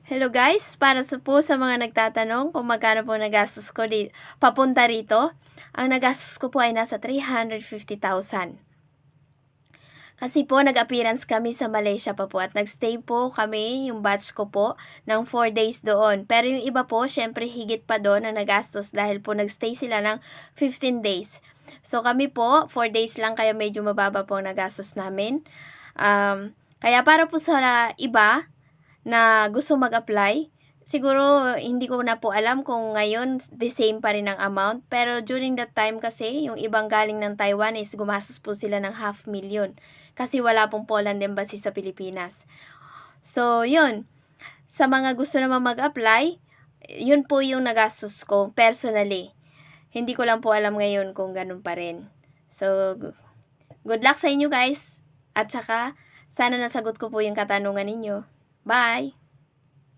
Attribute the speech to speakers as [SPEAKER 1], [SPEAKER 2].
[SPEAKER 1] Hello guys, para sa mga nagtatanong kung magkano po nagastos ko papunta rito, ang nagastos ko po ay nasa 350,000. Kasi po nag-appearance kami sa Malaysia pa po at nagstay po kami, yung batch ko po, ng 4 days doon. Pero yung iba po, syempre higit pa doon ang nagastos dahil po nagstay sila ng 15 days. So kami po, 4 days lang kaya medyo mababa po ang nagastos namin. Kaya para po sa iba na gusto mag-apply, siguro hindi ko na po alam kung ngayon the same pa rin ang amount. Pero during that time kasi, yung ibang galing ng Taiwan is gumastos po sila ng 500,000. Kasi wala pong Poland Embassy sa Pilipinas. So, yun. Sa mga gusto naman mag-apply, yun po yung nagastos ko personally. Hindi ko lang po alam ngayon kung ganun pa rin. So, good luck sa inyo guys. At saka, sana nasagot ko po yung katanungan ninyo. Bye!